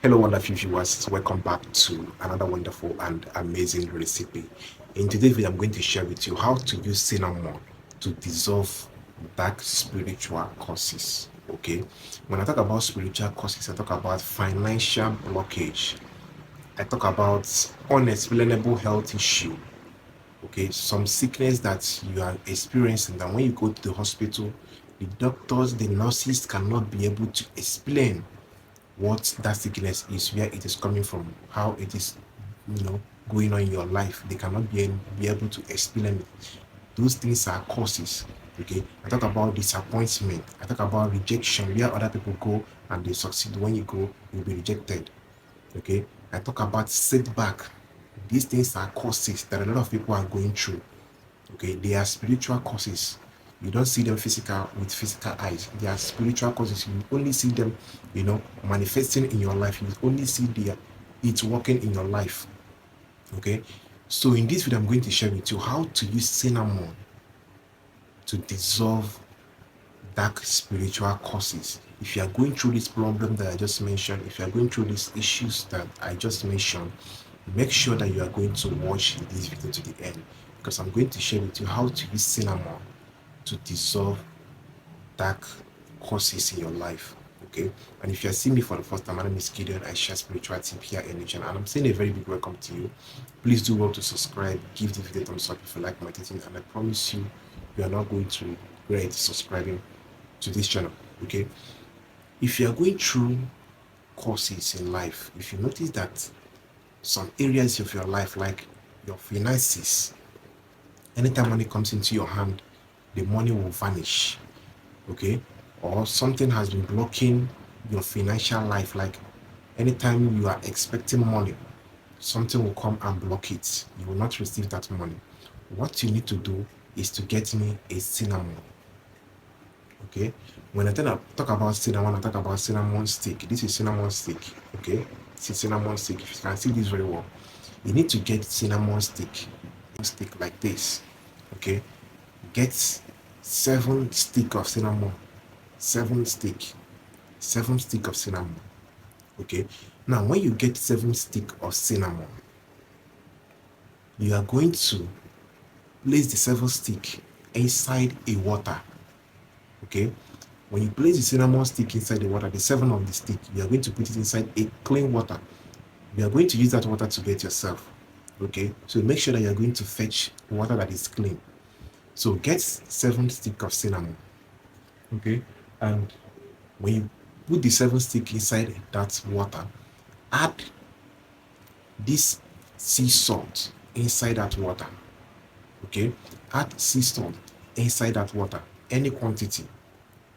Hello, wonderful viewers. Welcome back to another wonderful and amazing recipe. In today's video, I'm going to share with you how to use cinnamon to dissolve dark spiritual causes. Okay, when I talk about spiritual causes, I talk about financial blockage. I talk about unexplainable health issue. Okay, some sickness that you are experiencing, that when you go to the hospital, the doctors, the nurses cannot be able to explain what that sickness is, where it is coming from, how it is, going on in your life. They cannot be able to explain it. Those things are causes. Okay, I talk about disappointment. I talk about rejection, where other people go and they succeed. When you go, you'll be rejected. Okay, I talk about setback. These things are causes that a lot of people are going through. Okay, they are spiritual causes. You don't see them with physical eyes. They are spiritual causes. You only see them, manifesting in your life. You only see it's working in your life. Okay, so in this video, I'm going to share with you how to use cinnamon to dissolve dark spiritual causes. If you are going through this problem that I just mentioned, if you are going through these issues that I just mentioned, make sure that you are going to watch this video to the end, because I'm going to share with you how to use cinnamon to dissolve dark causes in your life. Okay, and if you're seeing me for the first time, my name is Gideon. I share spiritual tip here in the channel, and I'm saying a very big welcome to you. Please do well to subscribe, give the video a thumbs up if you like my teaching, and I promise you, you are not going to regret subscribing to this channel. Okay, if you are going through causes in life, if you notice that some areas of your life, like your finances, anytime money comes into your hand, the money will vanish. Okay, or something has been blocking your financial life, like anytime you are expecting money, something will come and block it. You will not receive that money. What you need to do is to get me a cinnamon. Okay, when I talk about cinnamon, I talk about cinnamon stick. This is cinnamon stick. Okay, this is cinnamon stick. If you can see this very well, you need to get cinnamon stick like this. Okay, get 7 stick of cinnamon, 7 stick of cinnamon. Okay, now when you get 7 stick of cinnamon, you are going to place the 7 stick inside a water. Okay, when you place the cinnamon stick inside the water, the 7 of the stick, you are going to put it inside a clean water. You are going to use that water to get yourself. Okay, so make sure that you are going to fetch water that is clean. So get 7 stick of cinnamon. Okay, and when you put the 7 stick inside that water, add this sea salt inside that water. Okay, add sea salt inside that water, any quantity.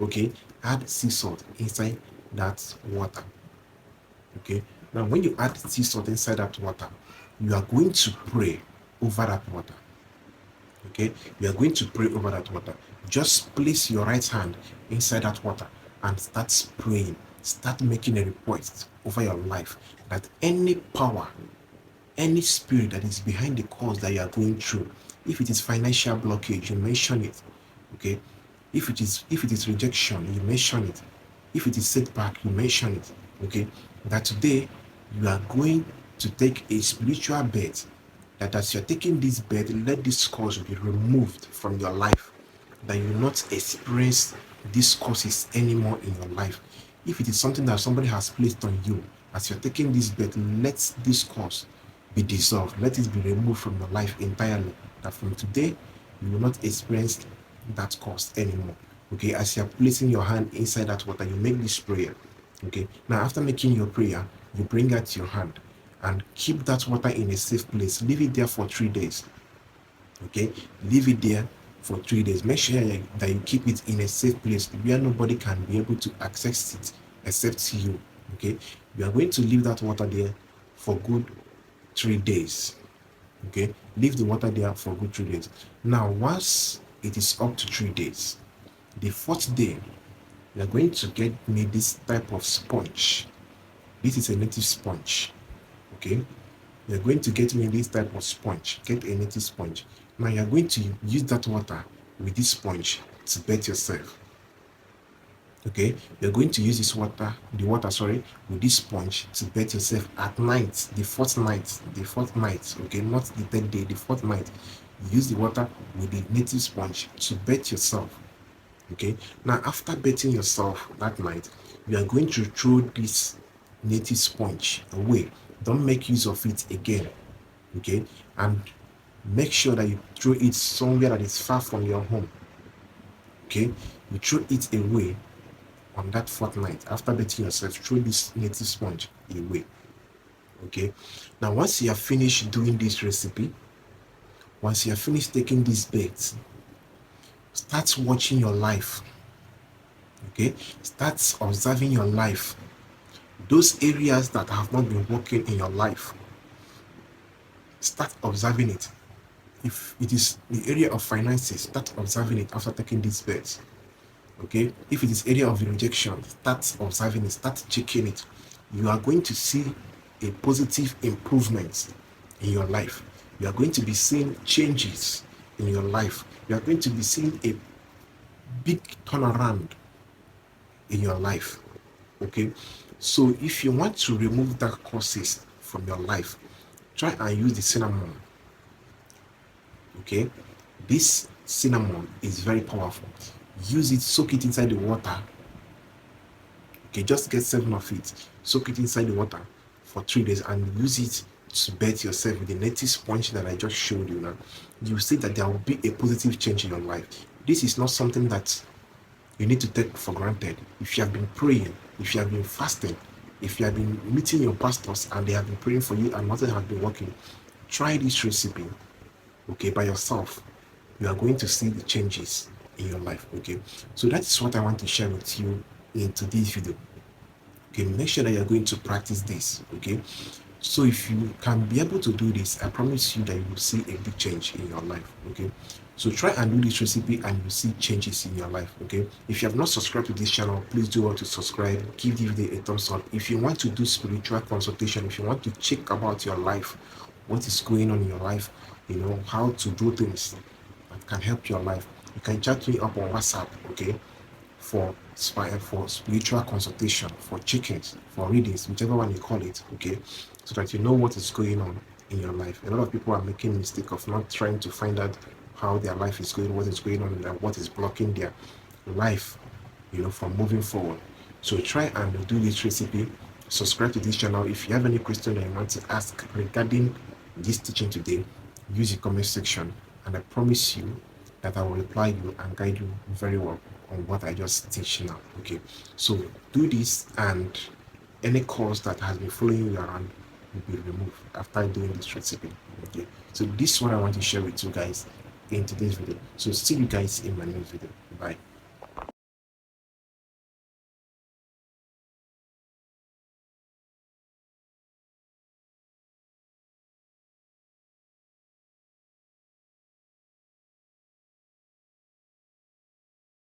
Okay, add sea salt inside that water. Okay, now when you add sea salt inside that water, you are going to pray over that water. Okay, you are going to pray over that water. Just place your right hand inside that water and start praying. Start making a request over your life that any power, any spirit that is behind the cause that you are going through, if it is financial blockage, you mention it. Okay, if it is rejection, you mention it. If it is setback, you mention it. Okay, that today you are going to take a spiritual bet, that as you're taking this bet, let this cause be removed from your life, that you will not experience these causes anymore in your life. If it is something that somebody has placed on you, as you're taking this bet, let this cause be dissolved. Let it be removed from your life entirely. That from today, you will not experience that cause anymore. Okay, as you're placing your hand inside that water, you make this prayer. Okay, now after making your prayer, you bring out your hand and keep that water in a safe place. Leave it there for 3 days. Okay, leave it there for 3 days. Make sure that you keep it in a safe place where nobody can be able to access it except you. Okay, you are going to leave that water there for good 3 days. Okay, leave the water there for good 3 days. Now once it is up to 3 days, the 4th day, you are going to get me this type of sponge. This is a native sponge. Okay, you are going to get me this type of sponge. Get a native sponge. Now you are going to use that water with this sponge to bet yourself. Okay, you're going to use the water, sorry, with this sponge to bathe yourself at night, the fourth night, okay, not the third day, the fourth night. You use the water with the native sponge to bathe yourself. Okay, now after bathing yourself that night, you are going to throw this native sponge away. Don't make use of it again. Okay, and make sure that you throw it somewhere that is far from your home. Okay, you throw it away on that fortnight after bathing yourself. Throw this native sponge away. Okay, now once you are finished doing this recipe, once you are finished taking this bath, start watching your life. Okay, start observing your life. Those areas that have not been working in your life, start observing it. If it is the area of finances, start observing it after taking this bath. Okay, if it is area of rejection, start observing it, start checking it. You are going to see a positive improvement in your life. You are going to be seeing changes in your life. You are going to be seeing a big turnaround in your life. Okay, so if you want to remove that causes from your life, try and use the cinnamon. Okay, this cinnamon is very powerful. Use it, soak it inside the water. Okay, just get 7 of it, soak it inside the water for 3 days, and use it to bathe yourself with the native sponge that I just showed you now. You see that there will be a positive change in your life. This is not something that you need to take for granted. If you have been praying, if you have been fasting, if you have been meeting your pastors and they have been praying for you and nothing has been working, try this recipe, okay, by yourself. You are going to see the changes in your life. Okay, so that is what I want to share with you in today's video. Okay, make sure that you're going to practice this. Okay, so if you can be able to do this, I promise you that you will see a big change in your life. Okay, so try and do this recipe and you'll see changes in your life. Okay, if you have not subscribed to this channel, please do want to subscribe, give the video a thumbs up. If you want to do spiritual consultation, if you want to check about your life, what is going on in your life, how to do things that can help your life, you can chat me up on WhatsApp. Okay, for spiritual consultation, for check-ins, for readings, whichever one you call it. Okay, so that you know what is going on in your life. A lot of people are making mistake of not trying to find out how their life is going, what is going on, and what is blocking their life, from moving forward. So try and do this recipe. Subscribe to this channel. If you have any question that you want to ask regarding this teaching today, use the comment section, and I promise you that I will reply you and guide you very well on what I just teach now. Okay, so do this, and any course that has been following you around will be removed after doing this recipe. Okay, so this is what I want to share with you guys in today's video. So see you guys in my next video. Bye.